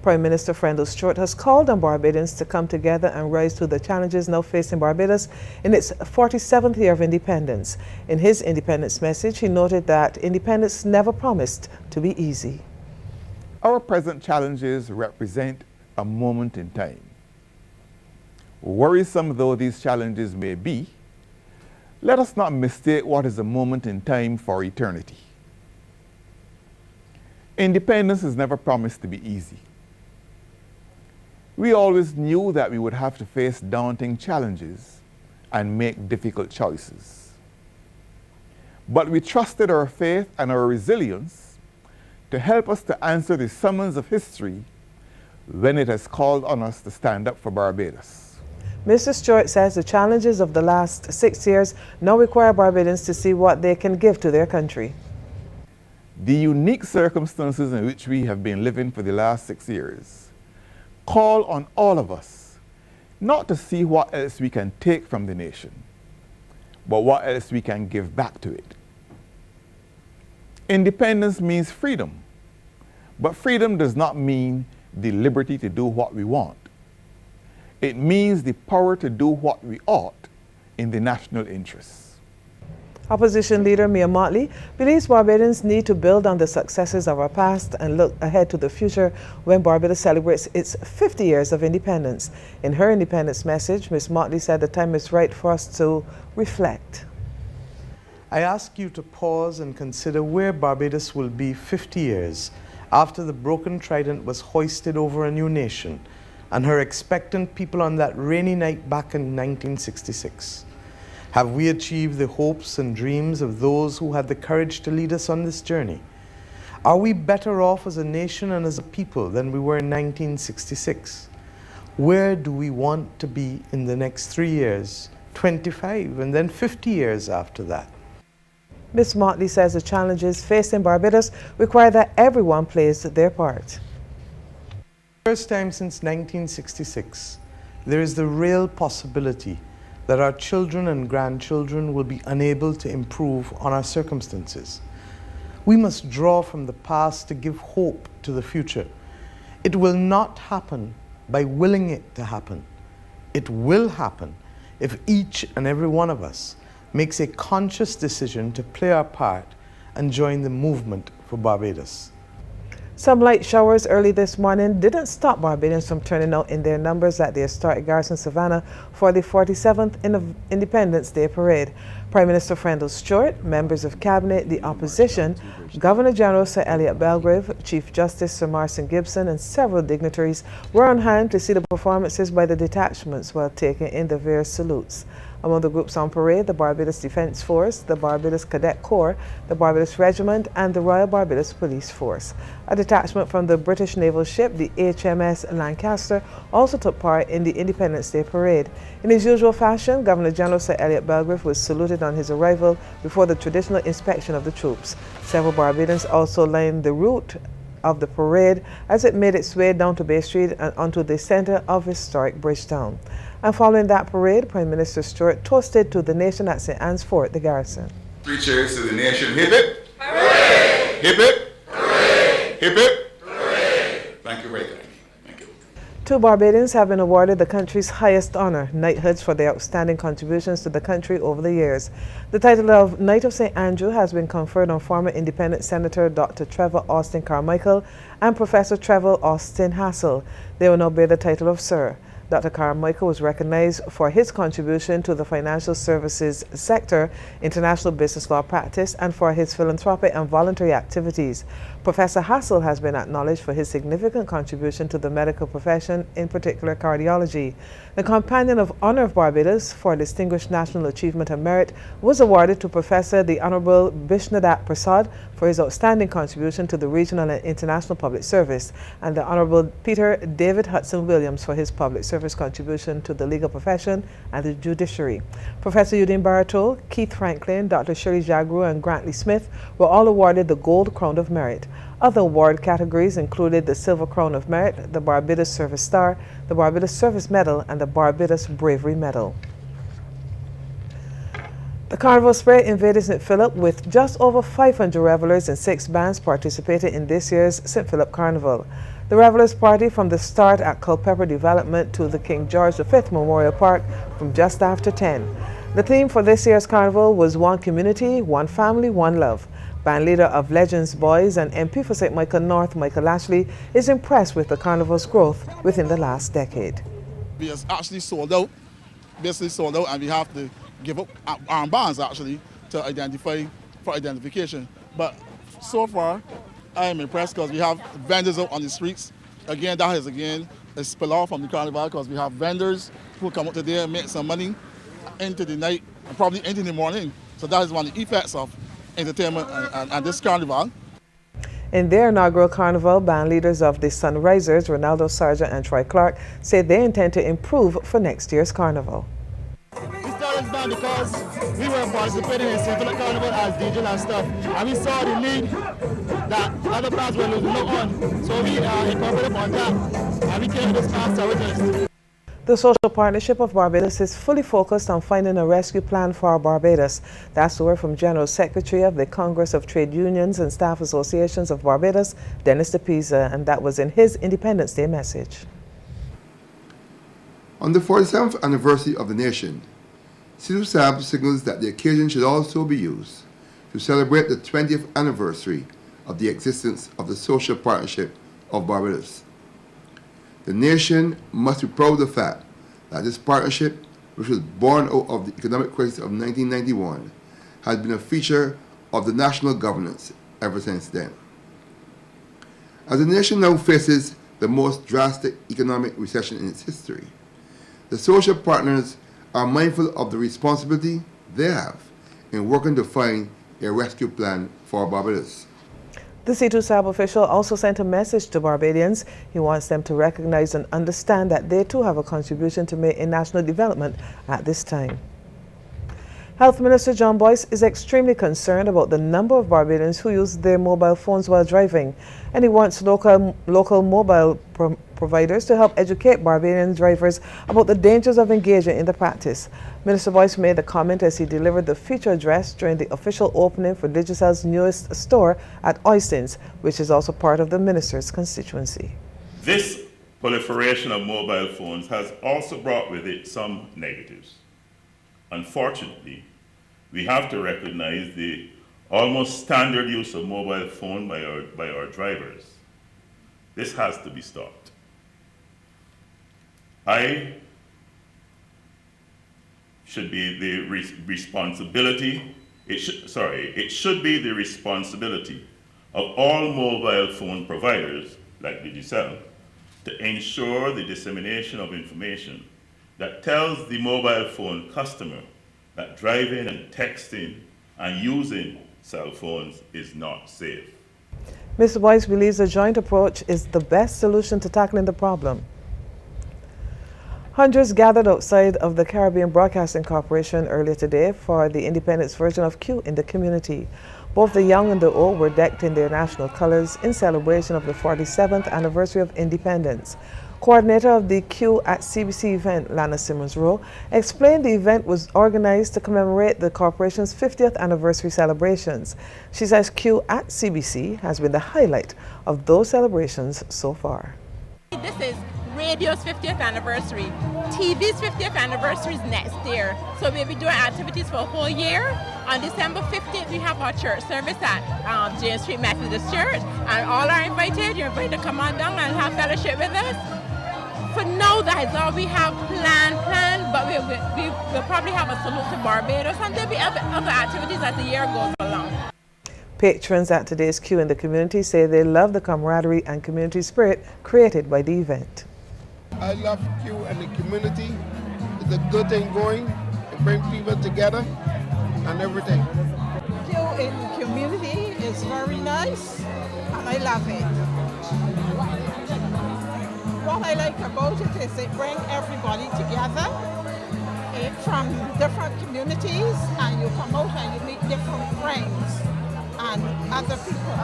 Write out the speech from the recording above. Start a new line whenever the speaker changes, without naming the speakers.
Prime Minister Frendel Stewart has called on Barbadians to come together and rise to the challenges now facing Barbados in its 47th year of independence. In his independence message, he noted that independence never promised to be easy.
Our present challenges represent a moment in time. Worrisome though these challenges may be, let us not mistake what is a moment in time for eternity. Independence is never promised to be easy. We always knew that we would have to face daunting challenges and make difficult choices. But we trusted our faith and our resilience to help us to answer the summons of history when it has called on us to stand up for Barbados.
Mr. Stewart says the challenges of the last 6 years now require Barbadians to see what they can give to their country.
The unique circumstances in which we have been living for the last 6 years call on all of us not to see what else we can take from the nation, but what else we can give back to it. Independence means freedom, but freedom does not mean the liberty to do what we want. It means the power to do what we ought in the national interest.
Opposition leader Mia Motley believes Barbadians need to build on the successes of our past and look ahead to the future when Barbados celebrates its 50 years of independence. In her independence message, Ms. Motley said the time is right for us to reflect.
I ask you to pause and consider where Barbados will be 50 years after the broken trident was hoisted over a new nation and her expectant people on that rainy night back in 1966. Have we achieved the hopes and dreams of those who had the courage to lead us on this journey? Are we better off as a nation and as a people than we were in 1966? Where do we want to be in the next 3 years, 25, and then 50 years after that?
Ms. Motley says the challenges facing Barbados require that everyone plays their part.
First time since 1966, there is the real possibility that our children and grandchildren will be unable to improve on our circumstances. We must draw from the past to give hope to the future. It will not happen by willing it to happen. It will happen if each and every one of us makes a conscious decision to play our part and join the movement for Barbados.
Some light showers early this morning didn't stop Barbadians from turning out in their numbers at the historic Garrison Savannah for the 47th Independence Day Parade. Prime Minister Frendel Stewart, members of Cabinet, the opposition, Governor General Sir Elliott Belgrave, Chief Justice Sir Marson Gibson, and several dignitaries were on hand to see the performances by the detachments while taking in the various salutes. Among the groups on parade, the Barbados Defence Force, the Barbados Cadet Corps, the Barbados Regiment, and the Royal Barbados Police Force. A detachment from the British naval ship, the HMS Lancaster, also took part in the Independence Day Parade. In his usual fashion, Governor General Sir Elliott Belgrave was saluted on his arrival before the traditional inspection of the troops. Several Barbadians also lined the route of the parade as it made its way down to Bay Street and onto the center of historic Bridgetown. And following that parade, Prime Minister Stewart toasted to the nation at St. Anne's Fort, the Garrison.
3 cheers to the nation. Hip hip! Hooray! Hip hip! Hooray! Hip hip! Hooray! Thank you very kindly. Thank you.
2 Barbadians have been awarded the country's highest honor, Knighthoods, for their outstanding contributions to the country over the years. The title of Knight of St. Andrew has been conferred on former independent Senator Dr. Trevor Austin Carmichael and Professor Trevor Austin Hassel. They will now bear the title of Sir. Dr. Carmichael was recognized for his contribution to the financial services sector, international business law practice, and for his philanthropic and voluntary activities. Professor Hassel has been acknowledged for his significant contribution to the medical profession, in particular cardiology. The Companion of Honor of Barbados for Distinguished National Achievement and Merit was awarded to Professor the Honorable Bishnadat Prasad for his outstanding contribution to the regional and international public service, and the Honorable Peter David Hudson Williams for his public service contribution to the legal profession and the judiciary. Professor Eugene Barato, Keith Franklin, Dr. Shirley Jagru, and Grantley Smith were all awarded the Gold Crown of Merit. Other award categories included the Silver Crown of Merit, the Barbados Service Star, the Barbados Service Medal, and the Barbados Bravery Medal. The Carnival spread invaded St. Philip with just over 500 revelers and 6 bands participating in this year's St. Philip Carnival. The Revelers Party from the start at Culpeper Development to the King George V Memorial Park from just after 10. The theme for this year's carnival was One Community, One Family, One Love. Bandleader of Legends Boys and MP for St. Michael North, Michael Ashley, is impressed with the carnival's growth within the last decade.
We are actually sold out, basically sold out, and we have to give up armbands actually to identify for identification. But so far, I am impressed because we have vendors out on the streets. Again, that is a spill off from the carnival because we have vendors who come up today and make some money into the night, and probably into the morning. So that is one of the effects of entertainment and this carnival.
In their inaugural carnival, band leaders of the Sunrisers, Ronaldo Sargent and Troy Clark, say they intend to improve for next year's carnival.
We started this band because we were participating in St. Carnival as DJ and stuff, and we saw the lead that other bands were losing out on. So we incorporated on that, and we came to this past with
The Social Partnership of Barbados is fully focused on finding a rescue plan for Barbados. That's the word from General Secretary of the Congress of Trade Unions and Staff Associations of Barbados, Dennis DePisa, and that was in his Independence Day message.
On the 47th anniversary of the nation, CBC signals that the occasion should also be used to celebrate the 20th anniversary of the existence of the Social Partnership of Barbados. The nation must be proud of the fact that this partnership, which was born out of the economic crisis of 1991, has been a feature of the national governance ever since then. As the nation now faces the most drastic economic recession in its history, the social partners are mindful of the responsibility they have in working to find a rescue plan for Barbados.
The C2SAB official also sent a message to Barbadians. He wants them to recognize and understand that they too have a contribution to make in national development at this time. Health Minister John Boyce is extremely concerned about the number of Barbadians who use their mobile phones while driving, and he wants local mobile providers to help educate Barbadian drivers about the dangers of engaging in the practice. Minister Boyce made the comment as he delivered the feature address during the official opening for Digicel's newest store at Oystins, which is also part of the minister's constituency.
This proliferation of mobile phones has also brought with it some negatives. Unfortunately, we have to recognize the almost standard use of mobile phone by our drivers. This has to be stopped. It should be the responsibility of all mobile phone providers like Digicel to ensure the dissemination of information that tells the mobile phone customer that driving and texting and using cell phones is not safe.
Mr. Boyce believes a joint approach is the best solution to tackling the problem. Hundreds gathered outside of the Caribbean Broadcasting Corporation earlier today for the Independence version of Q in the community. Both the young and the old were decked in their national colors in celebration of the 47th anniversary of independence. Coordinator of the Q at CBC event, Lana Simmons-Rowe, explained the event was organized to commemorate the corporation's 50th anniversary celebrations. She says Q at CBC has been the highlight of those celebrations so far.
This is radio's 50th anniversary. TV's 50th anniversary is next year. So we'll be doing activities for a whole year. On December 15th, we have our church service at James Street Methodist Church. And all are invited. You're invited to come on down and have fellowship with us. For now, that is all we have planned, but we'll probably have a salute to Barbados, and there'll be other activities as the year goes along.
Patrons at today's Q in the community say they love the camaraderie and community spirit created by the event.
I love Q and the community. It's a good thing going. It brings people together and everything.
Q in the community is very nice, and I love it. What I like about it is it brings everybody together from different communities, and you come out and you meet different friends and other people.